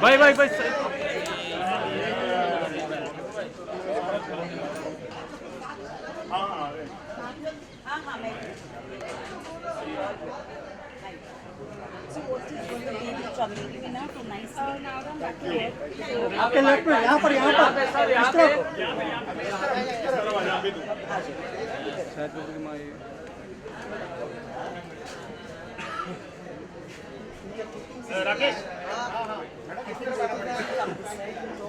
भाई भाई भाई आपके लेफ्ट में यहाँ पर राकेश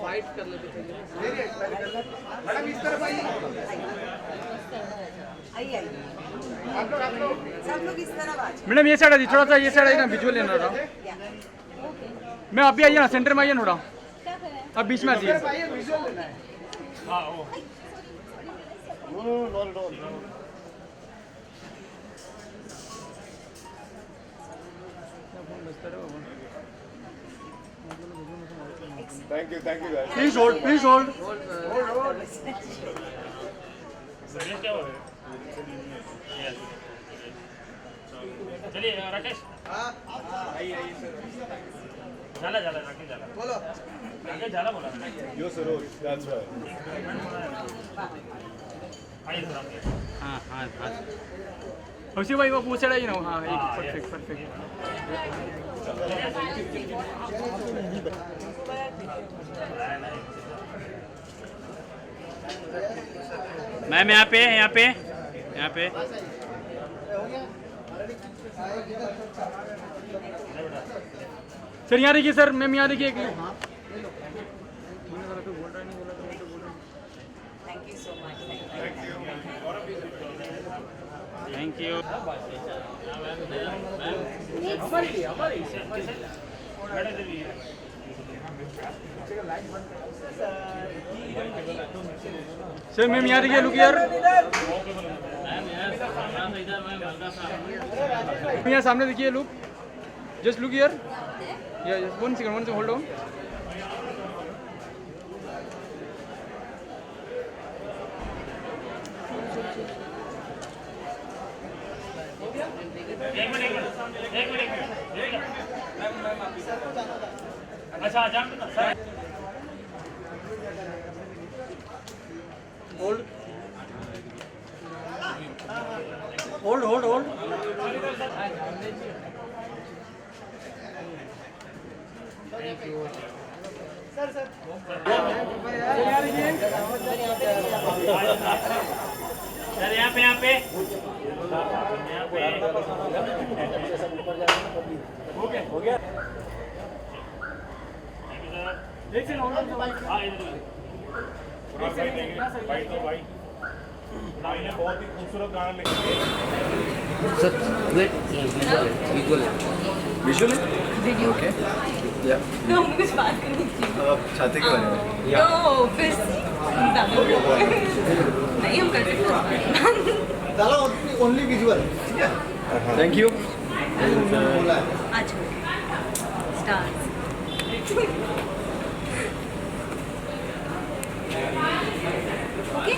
फाइट कर लेते थे मैडम इस तरफ आइए सब लोग इस तरफ आ जाओ। मैडम ये साइड थोड़ा सा ये साइड है ना विजुअल लेना रहा मैं अभी आइए ना सेंटर में आइए थोड़ा अब बीच में आइए thank you guys. Please hold क्या हो रहा है चलिए राकेश झाला राकेश झाला बोलो राकेश झाला बोला यो सरोज that's right. आइए सर आपके हाँ हाँ हाँ हौसी भाई वो पूछ रहा है ना हाँ परफेक्ट मैम यहाँ पे सर यहाँ देखिए सर मैम यहाँ देखिए thank you so much. Thank you sir ma'am यहाँ देखिए लुक यार यहाँ सामने देखिए लुक जस्ट लुक यार वन सेकंड होल्ड ऑन एक मिनट अच्छा जान सर होल्ड सर यहाँ पे हो गया एक सेकंड होल्ड हाँ इधर भाई ने बहुत ही खूबसूरत गाना लिखा sir wait visual video okay या तो हम कुछ बात करनी थी। छाती के बारे में तो फिर नहीं हम कर सकते दादा ओनली विजुअल ठीक है थैंक यू आज stars okay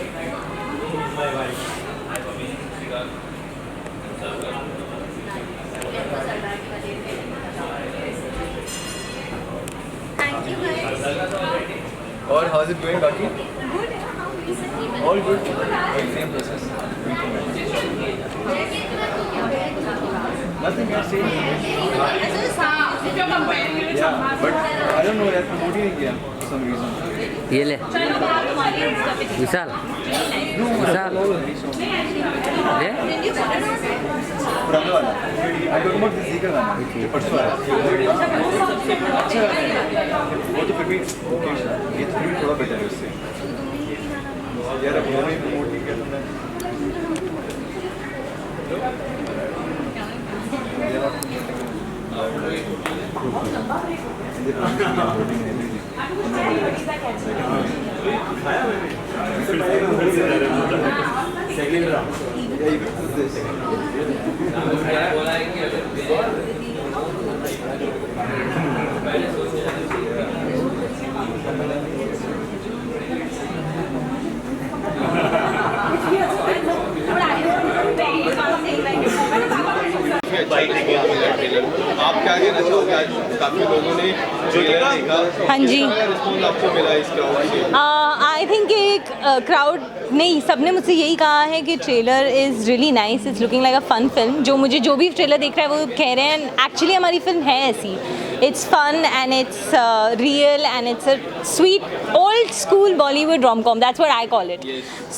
thank you guys और हाउ इज इट गोइंग बाकी good all good same process nothing you are saying yeah but I don't know यार promoting नहीं किया for some reason ये ले विशाल विशाल ले पुराना वाला I don't know this का गाना ये परसों आया अच्छा वो तो फिर भी ओके ये तो भी थोड़ा बेटर है उससे यार अब वो नहीं प्रमोट नहीं किया तुमने बाइक ट्रेलर। आप क्या कहना चाहोगे? आज काफ़ी लोगों ने ट्रेलर देखा, हाँ जी। रिस्पॉन्स आपको मिला इस क्राउड से? आई थिंक एक क्राउड नहीं, सबने मुझसे यही कहा है कि trailer is really nice, it's looking like a fun film. जो भी ट्रेलर देख रहा है वो कह रहे हैं एक्चुअली हमारी फिल्म है ऐसी, it's fun and it's real and it's a sweet old school Bollywood rom com, that's what I call it.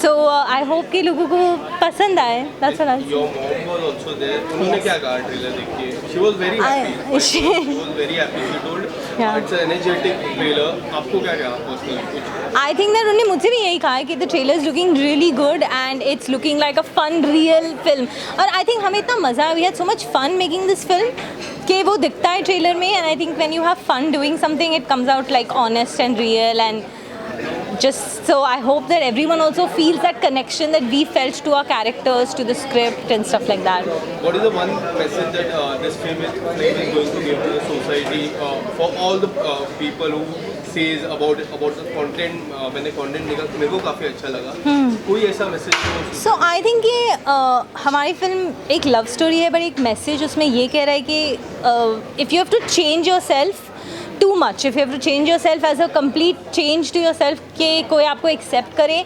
So I hope कि लोगों को पसंद आए। That's what Your mom was also there. उन्होंने क्या कहा ट्रेलर देख के? She was very happy. She was very happy. She told it's an energetic trailer. आपको क्या कहा personally कुछ? आई थिंक दैट उन्होंने मुझसे भी यही कहा है कि the trailer is looking really good and it's looking like a fun real film. और आई थिंक हमें इतना मज़ा आया, we had so much fun making this film कि वो दिखता है ट्रेलर में। And I think when you have fun doing something it comes out like honest and real and just so I hope that everyone also feels that connection that we felt to our characters, to the script and stuff like that. What is the one message that this film is going to give to the society for all the people who says about the content? मैंने content देखा तो मेरे को काफ़ी अच्छा लगा। कोई ऐसा मैसेज? So I think ये हमारी फिल्म एक लव स्टोरी है, बट एक मैसेज उसमें ये कह रहा है कि if you have to change yourself too much, if you have to change yourself as a complete change to yourself कि कोई आपको एक्सेप्ट करे,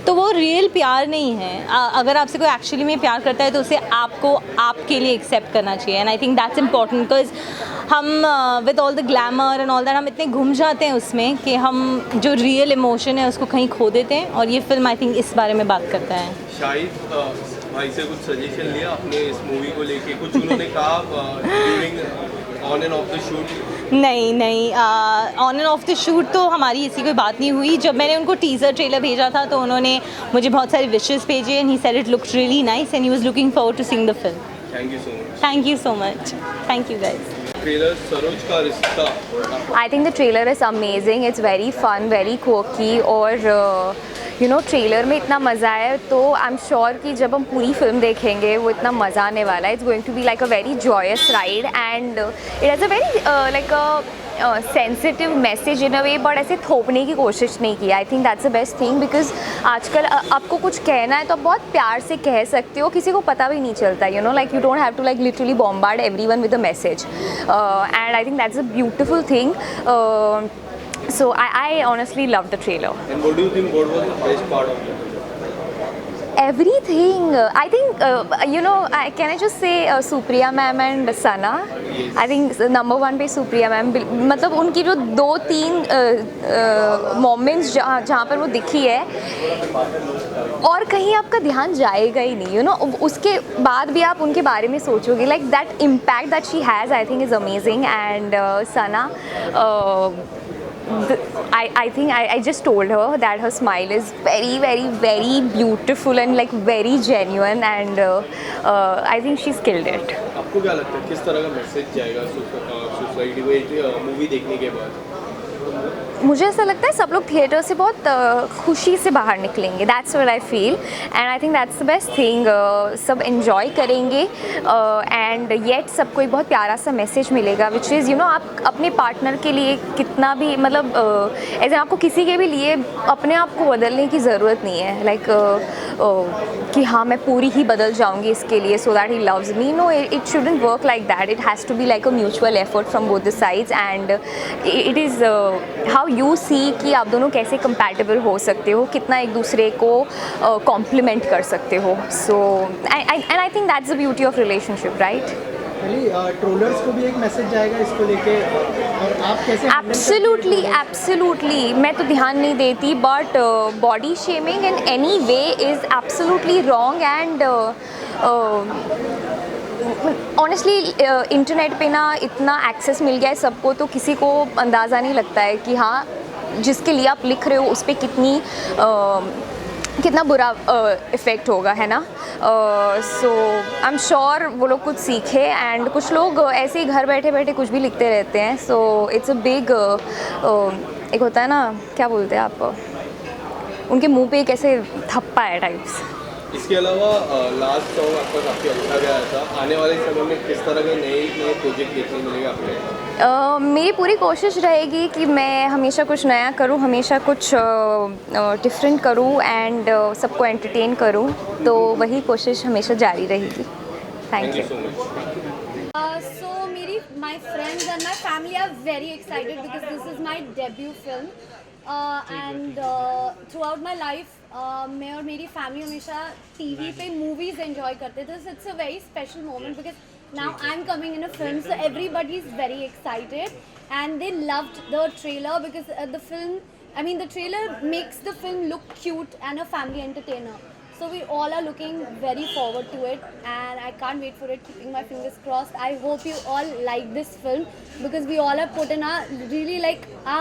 तो वो रियल प्यार नहीं है। अगर आपसे कोई एक्चुअली में प्यार करता है तो उसे आपको आपके लिए एक्सेप्ट करना चाहिए। And I think that's important because हम with all the glamour and all that हम इतने घूम जाते हैं उसमें कि हम जो रियल इमोशन है उसको कहीं खो देते हैं। और ये फिल्म आई थिंक इस बारे में बात करता है। शाहिद भाई से कुछ सजेशन लिया अपने इस मूवी को लेके? कुछ उन्होंने कहा during on and off the shoot? नहीं, on and off the shoot तो हमारी ऐसी कोई बात नहीं हुई। जब मैंने उनको टीज़र ट्रेलर भेजा था तो उन्होंने मुझे बहुत सारे विशेस भेजे and he said it looked really nice and he was looking forward to seeing the film. Thank you so much. Thank you so much. Thank you guys. Trailer Saroj का रिश्ता। I think the trailer is amazing. It's very fun, very quirky और trailer में इतना मज़ा है तो I am sure कि जब हम पूरी फिल्म देखेंगे वो इतना मज़ा आने वाला है। It's going to be like a very joyous ride and it has a very like a sensitive message in a way, but ऐसे थोपने की कोशिश नहीं की। I think that's the best thing because आजकल आपको कुछ कहना है तो आप बहुत प्यार से कह सकते हो, किसी को पता भी नहीं चलता। Like you don't have to like literally bombard everyone with a message and I think that's a beautiful thing. So I honestly loved the trailer. And what do you think? What was the best part of it? Everything. I think can I just say Supriya ma'am and Sana? I think number one पे Supriya ma'am, मतलब उनकी जो 2-3 moments जहाँ पर वो दिखी है और कहीं आपका ध्यान जाएगा ही नहीं। उसके बाद भी आप उनके बारे में सोचोगे। Like that impact that she has I think is amazing. And Sana, I think I just told her that her smile is very, very, very beautiful and like very genuine and I think she's killed it. आपको क्या लगता है किस तरह का message जाएगा society को movie देखने के बाद? मुझे ऐसा लगता है सब लोग थिएटर से बहुत खुशी से बाहर निकलेंगे। That's what I feel and I think that's the best thing. सब इन्जॉय करेंगे एंड येट सबको एक बहुत प्यारा सा मैसेज मिलेगा विच इज़ आप अपने पार्टनर के लिए कितना भी मतलब ऐसे आपको किसी के भी लिए अपने आप को बदलने की ज़रूरत नहीं है। लाइक कि हाँ मैं पूरी ही बदल जाऊँगी इसके लिए so that he loves me. No, it shouldn't work like that. It has to be like a mutual effort from both the sides and it is how you see कि आप दोनों कैसे कंपैटिबल हो सकते हो, कितना एक दूसरे को कॉम्प्लीमेंट कर सकते हो। So and I think that's the beauty of relationship, right? Trollers को भी एक मैसेज जाएगा इसको लेके और आप कैसे? एब्सोल्युटली मैं तो ध्यान नहीं देती, but body shaming in any way is absolutely wrong and honestly internet पे ना इतना एक्सेस मिल गया है सबको तो किसी को अंदाज़ा नहीं लगता है कि हाँ जिसके लिए आप लिख रहे हो उस पर कितना बुरा इफ़ेक्ट होगा, है ना? सो आई एम श्योर वो लोग कुछ सीखे एंड कुछ लोग ऐसे ही घर बैठे बैठे कुछ भी लिखते रहते हैं। सो इट्स अ बिग एक होता है ना, क्या बोलते हैं आप, उनके मुंह पे एक ऐसे थप्पा है टाइप्स। इसके अलावा लास्ट सॉन्ग आपका काफ़ी अच्छा गया था। आने वाले समय में किस तरह के नए प्रोजेक्ट देखने मिलेगा आपको? मेरी पूरी कोशिश रहेगी कि मैं हमेशा कुछ नया करूं, हमेशा कुछ डिफरेंट करूं एंड सबको एंटरटेन करूं, तो वही कोशिश हमेशा जारी रहेगी। Thank you so much. So मेरी my friends and my family are very excited because this is my debut film. And throughout my life, मैं और मेरी family हमेशा TV पे movies enjoy करते थे. So it's a very special moment because now I'm coming in a film, so everybody is very excited and they loved the trailer because the trailer makes the film look cute and a family entertainer. So we all are looking very forward to it and I can't wait for it, keeping my fingers crossed. I hope you all like this film because we all have put in our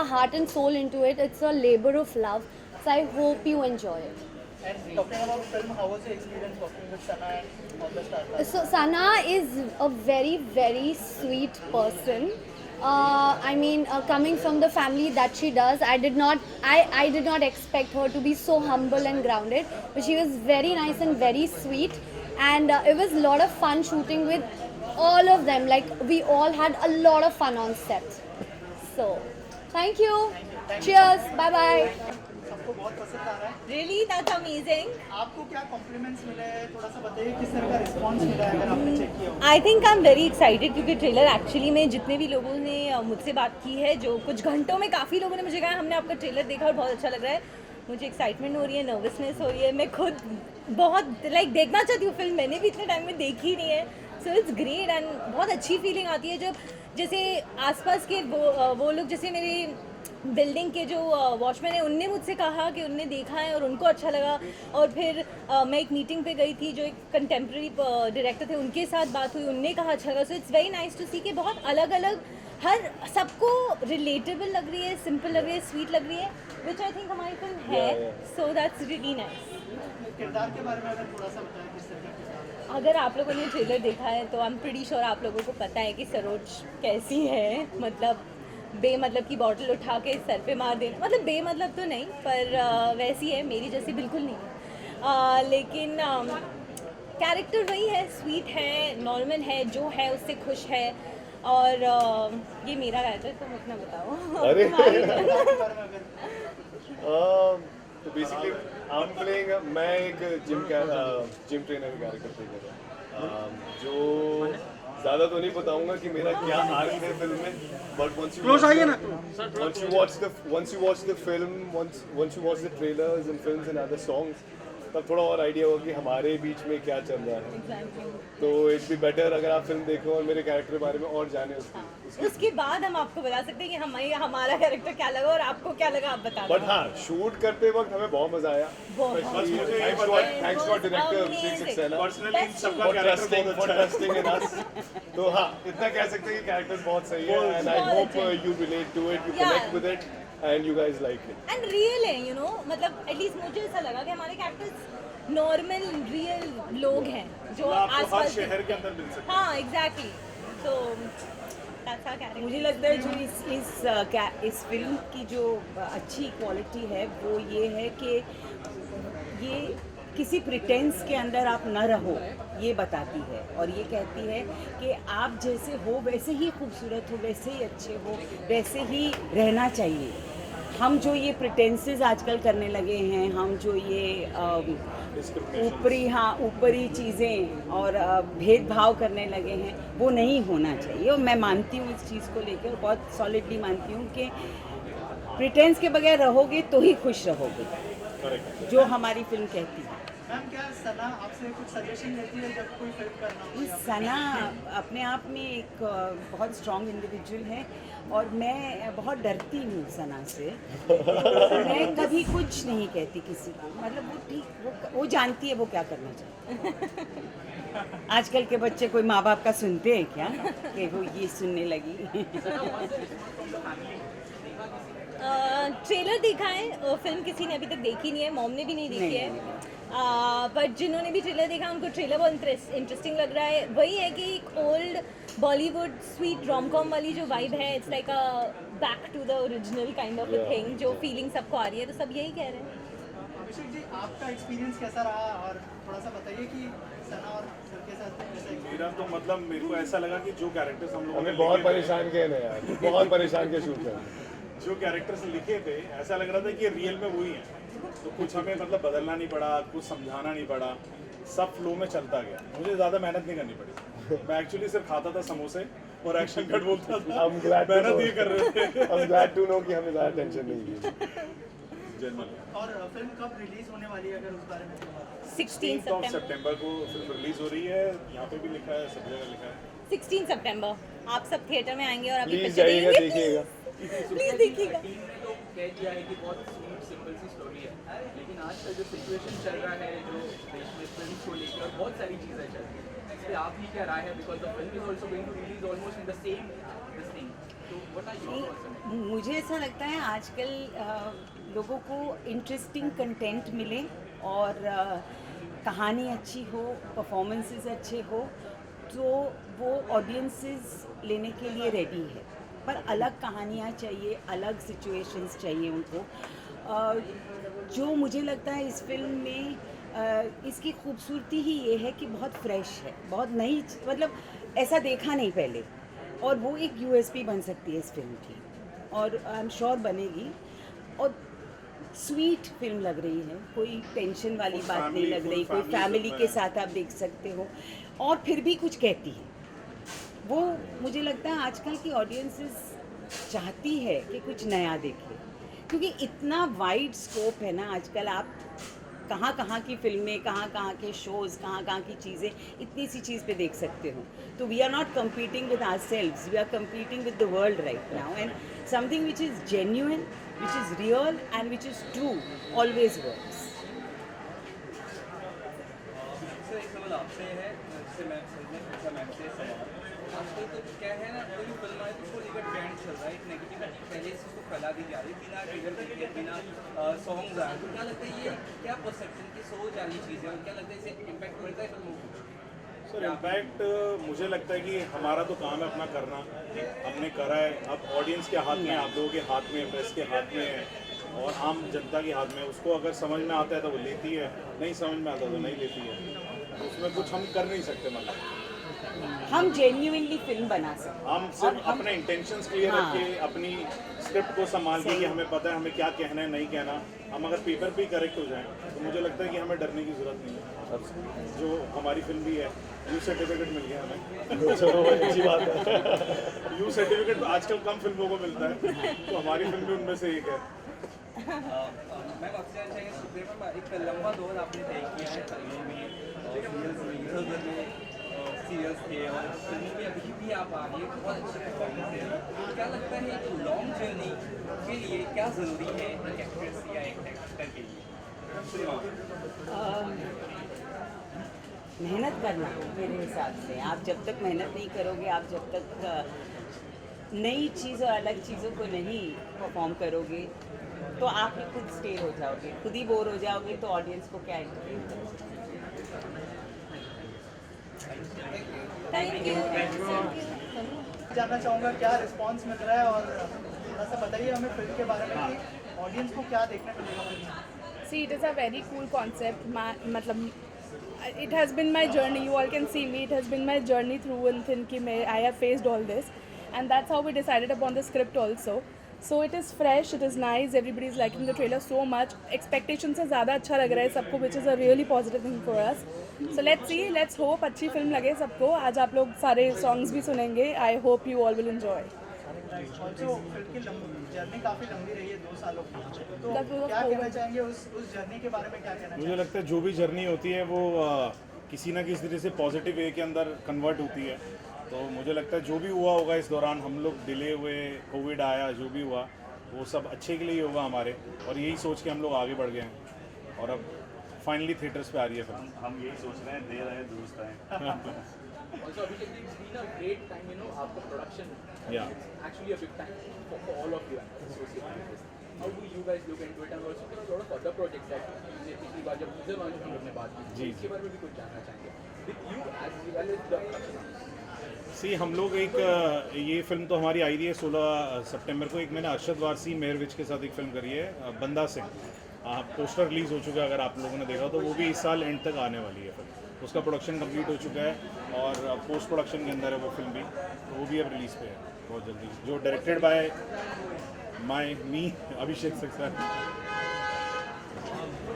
heart and soul into it. It's a labor of love. So I hope you enjoy it. And talking about film, how was your experience working with Sana and all the stars? So Sana is a very, very sweet person. Coming from the family that she does, I did not expect her to be so humble and grounded, but she was very nice and very sweet, and it was a lot of fun shooting with all of them. Like, we all had a lot of fun on set. So thank you. Cheers. Bye bye. सबको बहुत पसंद आ रहा है. Really, that's amazing. आपको क्या compliments मिले हैं, थोड़ा सा बताइए किस तरह का रिस्पॉन्स मिला है अगर आपने चेक किया हो. I think I am very excited क्योंकि ट्रेलर एक्चुअली में जितने भी लोगों ने मुझसे बात की है, जो कुछ घंटों में काफ़ी लोगों ने मुझे कहा हमने आपका ट्रेलर देखा और बहुत अच्छा लग रहा है. मुझे एक्साइटमेंट हो रही है, नर्वसनेस हो रही है. मैं खुद बहुत देखना चाहती हूँ फिल्म, मैंने भी इतने टाइम में देखी नहीं है. सो इट्स ग्रेट एंड बहुत अच्छी फीलिंग आती है जब जैसे आसपास के वो लोग, जैसे मेरे बिल्डिंग के जो वॉचमैन है, उनने मुझसे कहा कि उनने देखा है और उनको अच्छा लगा. और फिर मैं एक मीटिंग पे गई थी जो एक कंटेम्प्रेरी डायरेक्टर थे, उनके साथ बात हुई, उनने कहा अच्छा लगा. So it's very nice to see कि बहुत अलग अलग, हर सबको रिलेटेबल लग रही है, सिंपल लग रही है, स्वीट लग रही है, विच आई थिंक हमारी फिल्म है. So that's really nice. किरदार के बारे में अगर थोड़ा सा बताएं किस तरह का किरदार. अगर आप लोगों ने ट्रेलर देखा है तो आई एम प्रीटी श्योर आप लोगों को पता है कि सरोज कैसी है. मतलब बेमतलब की बॉटल उठा के सर पे मार देना, मतलब बेमतलब तो नहीं पर वैसी है, मेरी जैसी बिल्कुल नहीं है. लेकिन कैरेक्टर वही है, स्वीट है, नॉर्मल है, जो है उससे खुश है. और ये मेरा कैरेक्टर, तुम अपना बताओ. अरे अगर तो बेसिकली आई एम प्लेइंग, मैं एक जिम ट्रेनर का कैरेक्टर प्ले कर रहा हूँ. जो ज़्यादा तो नहीं बताऊंगा कि मेरा क्या आर्क है फिल्म में, but once you watch the film, once you watch the trailers and films and other songs, तब थोड़ा और आइडिया होगा कि हमारे बीच में क्या चल रहा है. तो इट्स बी बेटर अगर आप फिल्म देखो और मेरे कैरेक्टर के बारे में और जाने. उसके बाद हम आपको बता सकते हैं कि हमारा कैरेक्टर क्या लगा और आपको क्या लगा, आप बता. बट हाँ, शूट करते वक्त हमें बहुत मजा आया. Thanks to director Abhishek Saxena personally इन सबका कैरेक्टर बहुत ट्रस्टिंग इन अस. तो हाँ, इतना कह सकते हैं कि कैरेक्टर बहुत सही है and I hope you relate to it, you connect with it and you guys like it. And real है, you know, मतलब एटलीस्ट मुझे ऐसा लगा कि हमारे कैरेक्टर्स नॉर्मल रियल लोग हैं जो आसपास शहर के अंदर मिल सकते हैं. हाँ एग्जैक्टली. तो that's our character. मुझे लगता है जो इस फिल्म की जो अच्छी क्वालिटी है वो ये है कि ये किसी प्रिटेंस के अंदर आप न रहो, ये बताती है. और ये कहती है कि आप जैसे हो वैसे ही खूबसूरत हो, वैसे ही अच्छे हो, वैसे ही रहना चाहिए. हम जो ये प्रिटेंसेस आजकल करने लगे हैं, हम जो ये ऊपरी चीज़ें और भेदभाव करने लगे हैं, वो नहीं होना चाहिए. और मैं मानती हूँ इस चीज़ को लेकर, बहुत सॉलिडली मानती हूँ कि प्रिटेंस के बगैर रहोगे तो ही खुश रहोगे, जो हमारी फिल्म कहती है. मैम, क्या सना आपसे कुछ सजेशन लेती है जब कोई फिल्म करना हो? सना अपने आप में एक बहुत स्ट्रॉन्ग इंडिविजुअल है और मैं बहुत डरती हूँ सना से. मैं कभी कुछ नहीं कहती किसी को, मतलब वो ठीक, वो जानती है वो क्या करना चाहती है. आजकल के बच्चे कोई माँ बाप का सुनते हैं क्या कि वो ये सुनने लगी. ट्रेलर देखा है, फिल्म किसी ने अभी तक देखी नहीं है, मॉम ने भी नहीं देखी है. बट जिन्होंने भी ट्रेलर देखा उनको ट्रेलर बहुत इंटरेस्टिंग लग रहा है. वही है कि एक old Bollywood sweet rom com वाली जो वाइब है, it's like a back to the original kind of a thing, जो फीलिंग सबको आ रही है. तो सब यही कह रहे हैं. अभिषेक जी, आपका एक्सपीरियंस कैसा रहा और थोड़ा सा बताइए कि सना और सर के साथ कैसा. मेरा तो मतलब मेरे को ऐसा लगा कि जो कैरेक्टर्स हम लोगों ने हमें बहुत परेशान किए ना यार, बहुत परेशान किए शूट करने. जो कैरेक्टर्स लिखे थे ऐसा लग रहा था कि रियल में वही है. तो कुछ हमें मतलब बदलना नहीं पड़ा, कुछ समझाना नहीं पड़ा, सब फ्लो में चलता गया. मुझे ज़्यादा मेहनत नहीं करनी पड़ी. मैं एक्चुअली सिर्फ खाता था समोसे और एक्शन कट बोलता था। मेहनत ये कर रहे थे। I'm glad to know कि हमें ज़्यादा टेंशन नहीं है। जनरल और फिल्म कब रिलीज होने वाली है, अगर उस बारे में थोड़ा 16 सितंबर को फिल्म रिलीज हो रही है। यहाँ पे भी लिखा है, सब जगह लिखा है 16 सितंबर आप सब थिएटर में आएंगे और अभी प्लीज पिक्चर जाइएगा, देखेंगे। देखिएगा। प्लीज देखिएगा। तो कह दिया है कि बहुत स्वीट सिंपल सी स्टोरी है, लेकिन आजकल जो सिचुएशन चल रहा है, जो देश में फिल्म को लेकर और बहुत सारी चीज़ें चल रही है, इसलिए आपकी क्या राय है? Because the film is also going to release almost in the same this thing, तो व्हाट आर योर थॉट्स? मुझे ऐसा लगता है आजकल लोगों को इंटरेस्टिंग कंटेंट मिले और कहानी अच्छी हो, परफॉर्मेंसेस अच्छे हो, तो वो ऑडियंसेस लेने के लिए रेडी है। पर अलग कहानियाँ चाहिए, अलग सिचुएशंस चाहिए उनको। जो मुझे लगता है इस फिल्म में इसकी खूबसूरती ही ये है कि बहुत फ्रेश है, बहुत नई, मतलब ऐसा देखा नहीं पहले, और वो एक यूएसपी बन सकती है इस फिल्म की, और आई एम श्योर बनेगी। और स्वीट फिल्म लग रही है, कोई टेंशन वाली बात नहीं लग रही, कोई फैमिली के साथ आप देख सकते हो, और फिर भी कुछ कहती है। वो मुझे लगता है आजकल की ऑडियंसेस चाहती है कि कुछ नया देखे, क्योंकि इतना वाइड स्कोप है ना आजकल। आप कहाँ कहाँ की फिल्में, कहाँ कहाँ के शोज़, कहाँ कहाँ की चीज़ें, इतनी सी चीज़ पे देख सकते हो। तो we are not competing with ourselves, we are competing with the world right now, and something which is genuine, which is real and which is true always works. Sir एक सवाल आपसे है, जिससे मैं पूछा मैम से सवाल। आजकल तो क्या है ना, कोई भी फिल्म आए तो उसको लेकर ट्रेंड चल रहा है, एक नेगेटिविटी पहले से उसको फैला दी जा रही है बिना ट्रिगर देखे, बिना सॉन्ग्स आए। तो क्या लगता है ये क्या परसेप्शन की सोच वाली चीज़ है, और क्या लगता है इससे इम्पैक्ट पड़ता है फिल्मों को? सर इम्पैक्ट मुझे लगता है कि हमारा तो काम है अपना करना, हमने करा है। अब ऑडियंस के हाथ में, आप लोगों के हाथ में, प्रेस के हाथ में है, और आम जनता के हाथ में। उसको अगर समझ में आता है तो वो लेती है, नहीं समझ में आता तो नहीं लेती है। उसमें कुछ हम कर नहीं सकते। मतलब हम जेन्युइनली फिल्म बना सकते, हम सिर्फ अपने इंटेंशंस क्लियर रख के, अपनी स्क्रिप्ट को संभाल के, कि हमें पता है हमें क्या कहना है, नहीं कहना। हम अगर पेपर पे करेक्ट हो जाएं तो मुझे लगता है कि हमें डरने की ज़रूरत नहीं है। जो हमारी फिल्म भी है, यू सर्टिफिकेट मिल गया हमें। चलो अच्छी बात है। यू सर्टिफिकेट आजकल कम फिल्मों को मिलता है, तो हमारी फिल्म भी उनमें से एक है। मैं आपसे एक लंबा दौर आपने तय किया है फिल्मों में, सीरियल्स थे, और फिल्मों में अभी भी आप आ रही है, बहुत अच्छी परफॉर्मेंस है। क्या लगता है एक लॉन्ग जर्नी के लिए क्या ज़रूरी है एक एक्ट्रेस या एक एक्टर के लिए? मेहनत करना मेरे हिसाब से। आप जब तक मेहनत नहीं करोगे, आप जब तक नई चीज़ और अलग चीज़ों को नहीं परफॉर्म करोगे, तो आप ही खुद स्टे हो जाओगे, खुद ही बोर हो जाओगे, तो ऑडियंस को क्या एंटरटेन करोगे। Thank you. जानना चाहूँगा क्या रिस्पांस मिल रहा है, और थोड़ा सा बताइए हमें फिल्म के बारे में कि ऑडियंस को क्या देखने को मिलेगा फिल्म में। See, it is a very cool concept. मतलब it has been my journey. You all can see me. It has been my journey through and thin कि मैं I have faced all this, and that's how we decided upon the script also. So it is fresh, it is nice. Everybody is liking the trailer so much. Expectation से ज़्यादा अच्छा लग रहा है सबको, which is a really positive thing for us. So let's see, let's hope अच्छी film लगे सबको। आज आप लोग सारे songs भी सुनेंगे. I hope you all will enjoy. Also film की जर्नी काफ़ी लंबी रही है, 2 सालों की, तो क्या कहना चाहेंगे उस जर्नी के बारे में, क्या कहना मुझे लगता है जो भी जर्नी होती है वो किसी ना किसी तरह से पॉजिटिव वे के अंदर कन्वर्ट होती है। तो मुझे लगता है जो भी हुआ होगा इस दौरान, हम लोग डिले हुए, कोविड आया, जो भी हुआ वो सब अच्छे के लिए होगा हमारे, और यही सोच के हम लोग आगे बढ़ गए हैं, और अब फाइनली थिएटर्स पे आ रही है फिल्म। हम यही सोच रहे हैं, देर आए दुरुस्त आए। Also, अभी तक it's been a great time, you know, आपका production. Yeah. It's actually a big time for all of you associated with this. How do you guys look into it, and also there are a lot of other projects that पिछली बार जब teaser launch की हमने बात की, जी, इसके बारे में भी कुछ जानना चाहेंगे. With you as well as the production. हम लोग एक ये फिल्म तो हमारी आई रही है 16 सितंबर को। एक मैंने अरशद वारसी मेहरविच के साथ एक फिल्म करी है, बंदा सिंह। पोस्टर रिलीज़ हो चुका है, अगर आप लोगों ने देखा तो वो भी इस साल एंड तक आने वाली है फिल्म। उसका प्रोडक्शन कंप्लीट हो चुका है, और पोस्ट प्रोडक्शन के अंदर है वो फिल्म भी, तो वो भी अब रिलीज़ पे है बहुत जल्दी। जो directed by me Abhishek Saxena.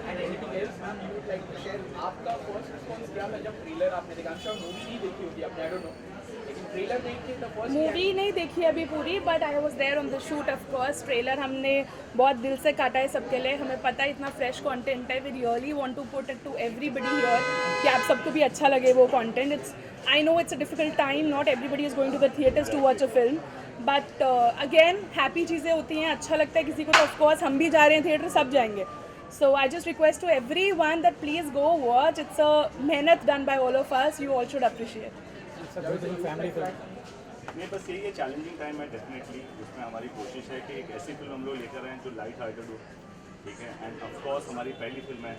And anything else, ma'am, you would like to share? आपका first response क्या था जब ट्रेलर आपने देखा? I'm sure मूवी नहीं देखी होगी आपने, I don't know, लेकिन ट्रेलर देख के द फर्स्ट मूवी नहीं देखी अभी पूरी, but I was there on the shoot of course. Trailer हमने बहुत दिल से काटा है सबके लिए, हमें पता है इतना फ्रेश कंटेंट है। We really want to put it to everybody here कि आप सबको भी अच्छा लगे वो content. It's I know it's a difficult time, not everybody is going to the theatres to watch a film, but again happy चीज़ें होती हैं, अच्छा लगता है किसी को तो ऑफकोर्स हम भी जा रहे हैं थिएटर, सब जाएंगे। So I just request to everyone that please go watch. It's a mehnat done by all of us. You all should appreciate. It's a beautiful family film. नहीं बस यही है, चैलेंजिंग टाइम है डेफिनेटली, जिसमें हमारी कोशिश है कि एक ऐसी फिल्म हम लोग लेकर आएँ जो लाइट हार्टेड हो, ठीक है। एंड ऑफ कोर्स हमारी पहली फिल्म है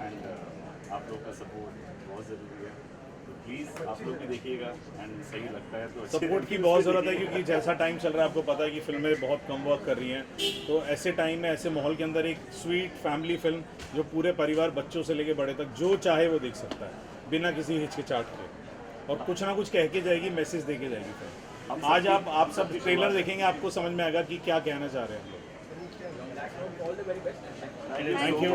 एंड आप लोग का सपोर्ट बहुत ज़रूरी है, तो प्लीज़ आप लोग भी देखिएगा एंड सही लगता है तो सपोर्ट की बहुत ज़रूरत है, क्योंकि जैसा टाइम चल रहा है आपको पता है कि फिल्में बहुत कम वर्क कर रही हैं, तो ऐसे टाइम में ऐसे माहौल के अंदर एक स्वीट फैमिली फिल्म जो पूरे परिवार बच्चों से लेकर बड़े तक जो चाहे वो देख सकता है बिना किसी हिचकिचाहट के, और कुछ ना कुछ कह के जाएगी, मैसेज दे के जाएगी फिल्म। आज आप सब ट्रेलर देखेंगे, आपको समझ में आएगा कि क्या कहना चाह रहे हैं हम लोग। Thank you.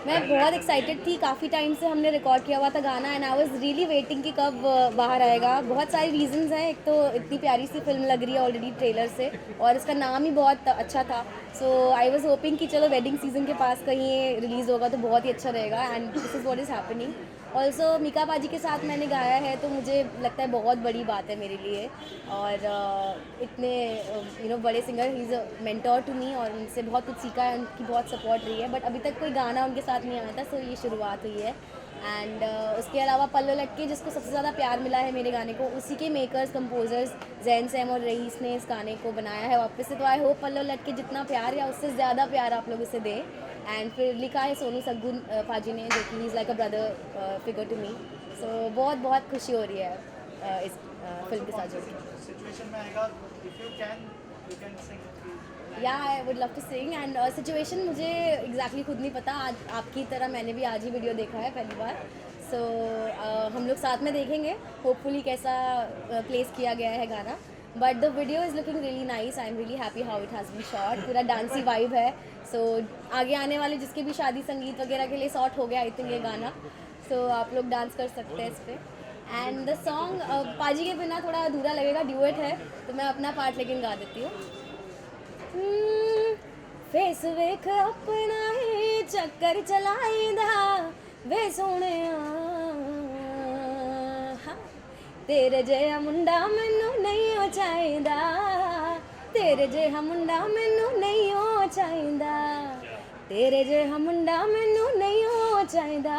मैं बहुत एक्साइटेड थी, काफ़ी टाइम से हमने रिकॉर्ड किया हुआ था गाना and I was really waiting कि कब बाहर आएगा। बहुत सारी रीजंस हैं, एक तो इतनी प्यारी सी फिल्म लग रही है ऑलरेडी ट्रेलर से, और इसका नाम ही बहुत अच्छा था। सो आई वाज होपिंग कि चलो वेडिंग सीजन के पास कहीं ये रिलीज़ होगा तो बहुत ही अच्छा रहेगा, and this is what is happening. Also Mika paaji के साथ मैंने गाया है, तो मुझे लगता है बहुत बड़ी बात है मेरे लिए, और इतने बड़े singer, he is a mentor to me, और उनसे बहुत कुछ सीखा है, उनकी बहुत सपोर्ट रही है, बट अभी तक कोई गाना उनके साथ नहीं आया था, सो ये शुरुआत हुई है। एंड उसके अलावा पल्लो लटके, जिसको सबसे ज़्यादा प्यार मिला है मेरे गाने को, उसी के मेकर्स कंपोजर्स जैन सैम और रईस ने इस गाने को बनाया है वापस से, तो आई होप पल्लो लटके जितना प्यार या उससे ज़्यादा प्यार आप लोग इसे दें। एंड फिर लिखा है सोनू सग्गुन पाजी ने, जो कि is like a brother figure to me, so बहुत बहुत खुशी हो रही है इस फिल्म के साथ जुड़ के। सिचुएशन में आएगा, if you can sing. Yeah I would love to sing, and situation मुझे एग्जैक्टली खुद नहीं पता, आज आपकी तरह मैंने भी आज ही वीडियो देखा है पहली बार, सो हम लोग साथ में देखेंगे होपफुली कैसा प्लेस किया गया है गाना, but the video is looking really nice. I am really happy how it has been shot, पूरा डांसी वाइब है, सो आगे आने वाले जिसके भी शादी संगीत वगैरह के लिए शॉट हो गया आई थिंक ये गाना, सो आप लोग डांस कर सकते हैं इस पर। एंड द सॉन्ग पाजी के बिना थोड़ा अधूरा लगेगा, ड्यूएट है, तो मैं अपना पार्ट लेकिन गा देती हूँ। फेस वेख अपना ही चक्कर चलाईंदा वे सोने, तेरे जिहा मुंडा मैनू नहीं हो चाहिदा, तेरे जिहा मुंडा मैनू नहीं हो चाहिदा, तेरे जिहा मुंडा मैनू नहीं हो चाहिदा,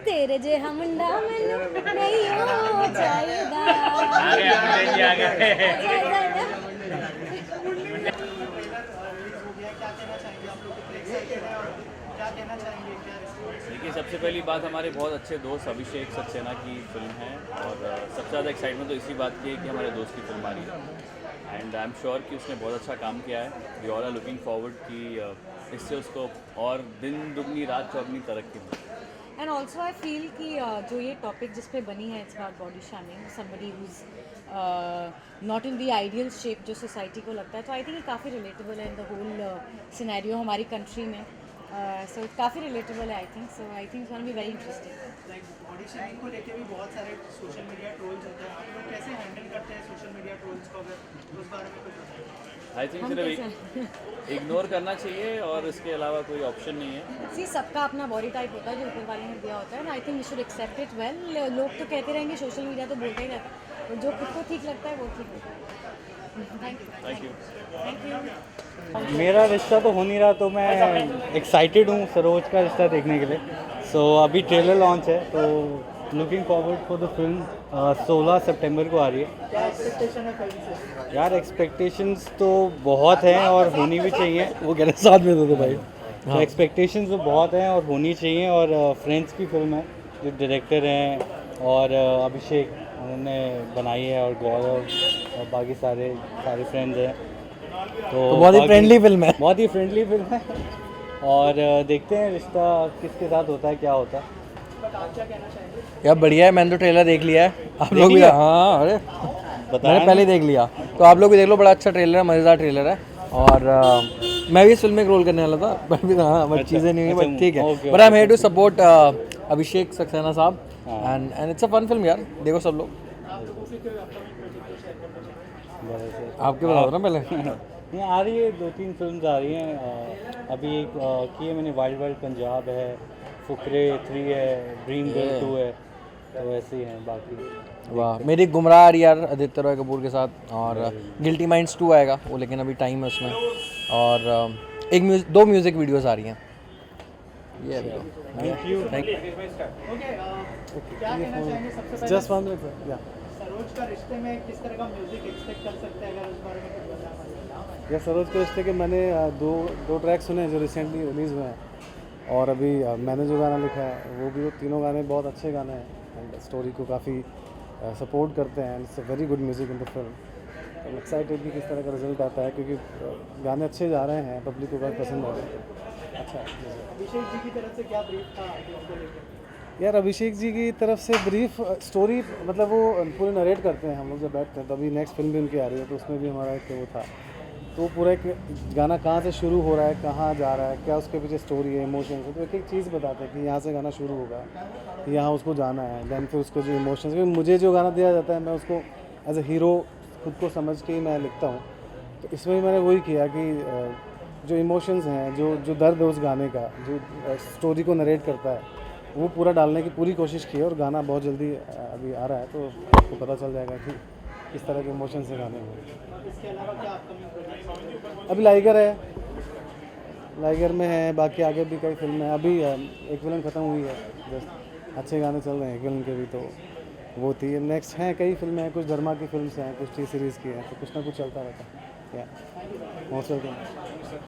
तेरे जिहा मुंडा मैनू नहीं हो चाहिदा। देखिए, सबसे पहली बात हमारे बहुत अच्छे दोस्त अभिषेक सक्सेना की फिल्म है, और सबसे ज़्यादा एक्साइटमेंट तो इसी बात की है कि हमारे दोस्त की फिल्म आ रही है, एंड आई एम श्योर कि उसने बहुत अच्छा काम किया है। We all are looking forward कि इससे उसको और दिन दुगनी रात चौगनी तरक्की हो। एंड ऑल्सो आई फील कि जो ये टॉपिक जिस पे बनी है, it's about body shaming, somebody who is not in the ideal shape जो सोसाइटी को लगता है, तो आई थिंक ये काफ़ी रिलेटेबल है इन द होल सिनेरियो हमारी कंट्री में, सो काफ़ी रिलेटेबल है I think, so I think it's gonna be very interesting. Body shaming को लेके भी बहुत सारे सोशल मीडिया ट्रोल्स होते हैं, आप लोग कैसे हैंडल करते हैं सोशल मीडिया ट्रोल्स को, अगर उस बारे में कुछ बताएं? आई थिंक सिर्फ इग्नोर करना चाहिए और इसके अलावा कोई ऑप्शन नहीं है। सी सबका अपना बॉडी टाइप होता है जो ऊपर वाले ने दिया होता है, I think we should accept it well. लोग तो कहते रहेंगे, सोशल मीडिया तो बोलते ही रहता है, और जो खुद को ठीक लगता है वो ठीक होता है। Thank you. Thank you. मेरा रिश्ता तो हो नहीं रहा, तो मैं एक्साइटेड हूँ सरोज का रिश्ता देखने के लिए। सो अभी ट्रेलर लॉन्च है, तो looking forward for the film. 16 सितंबर को आ रही है। क्या एक्सपेक्टेशन है फिल्म से? यार एक्सपेक्टेशंस तो बहुत हैं और होनी भी चाहिए। वो कह रहे साथ में दो भाई। तो एक्सपेक्टेशंस तो बहुत हैं और होनी चाहिए, और फ्रेंड्स की फिल्म है, जो डायरेक्टर हैं और अभिषेक उन्होंने बनाई है, और गौरव और बाकी सारे फ्रेंड्स हैं। तो बहुत ही फ्रेंडली फिल्म है, बहुत ही फ्रेंडली फिल्म है, और देखते हैं रिश्ता किसके साथ होता है, क्या होता है। आप क्या कहना चाहेंगे? यार बढ़िया है, मैंने तो ट्रेलर देख लिया है, आप लोग भी? हाँ, अरे मैंने पहले देख लिया, तो आप लोग भी देख लो। बड़ा अच्छा ट्रेलर है, मज़ेदार ट्रेलर है, और मैं भी इस फिल्म में एक रोल करने वाला था, बट हाँ, बट चीज़ें नहीं हुई, बट ठीक है। But I am here to support Abhishek Saxena साहब, and it's a fun film यार, देखो सब लोग। आपके बता दो ना पहले। नहीं आ रही है, 2-3 फिल्म्स आ रही हैं। अभी एक की है मैंने, वाइल्ड वाइल्ड पंजाब है, फुकरे 3 है, ड्रीम गर्ल 2 है, तो ऐसे ही हैं बाकी। वाह, मेरी गुमराह आ रही यार आदित्य रॉय कपूर के साथ, और गिल्टी माइंड्स 2 आएगा वो, लेकिन अभी टाइम है उसमें। और एक 2 म्यूज़िक वीडियोस आ रही हैं। ये देखो, थैंक यू। क्या कहना चाहेंगे सबसे पहले? जस्ट 1 मिनट या सरोज का रिश्ते में किस तरह का म्यूजिक एक्सपेक्ट कर सकते हैं, अगर उस बारे में कुछ बताना पाएंगे? या सरोज के रिश्ते के मैंने दो ट्रैक सुने हैं जो रिसेंटली रिलीज़ हुए हैं, और अभी मैंने जो गाना लिखा है वो भी, वो तीनों गाने बहुत अच्छे गाने हैं एंड स्टोरी को काफ़ी सपोर्ट करते हैं। It's a very good music in the film. I am excited कि किस तरह का रिजल्ट आता है, क्योंकि गाने अच्छे जा रहे हैं, पब्लिक को बहुत पसंद आ रहे हैं। अच्छा, अभिषेक जी की तरफ से क्या ब्रीफ था फिल्म को लेकर? यार अभिषेक जी की तरफ से ब्रीफ स्टोरी, मतलब वो पूरे नरेट करते हैं, हम लोग जब बैठते हैं। तो अभी नेक्स्ट फिल्म भी उनकी आ रही है, तो उसमें भी हमारा एक वो था, तो पूरा एक गाना कहाँ से शुरू हो रहा है, कहाँ जा रहा है, क्या उसके पीछे स्टोरी है, इमोशंस है, तो एक एक चीज़ बताते हैं कि यहाँ से गाना शुरू होगा, यहाँ उसको जाना है, देन फिर उसको जो इमोशंस, मुझे जो गाना दिया जाता है मैं उसको एज ए हीरो खुद को समझ के ही मैं लिखता हूँ। तो इसमें भी मैंने वही किया कि जो इमोशंस हैं, जो दर्द है उस गाने का, जो स्टोरी को नरेट करता है, वो पूरा डालने की पूरी कोशिश की है। और गाना बहुत जल्दी अभी आ रहा है, तो आपको पता चल जाएगा कि किस तरह के इमोशन से गाने हैं। इसके अलावा क्या अपकमिंग प्रोजेक्ट्स? अभी लाइगर है, लाइगर में है, बाकी आगे भी कई फिल्म है। अभी एक फिल्म ख़त्म हुई है, जस्ट अच्छे गाने चल रहे हैं फिल्म के भी, तो वो थी। नेक्स्ट हैं कई फिल्में हैं, कुछ धर्मा की फिल्म हैं, कुछ टी सीरीज़ की हैं, तो कुछ ना कुछ चलता रहता है। या मोस्ट वेलकम।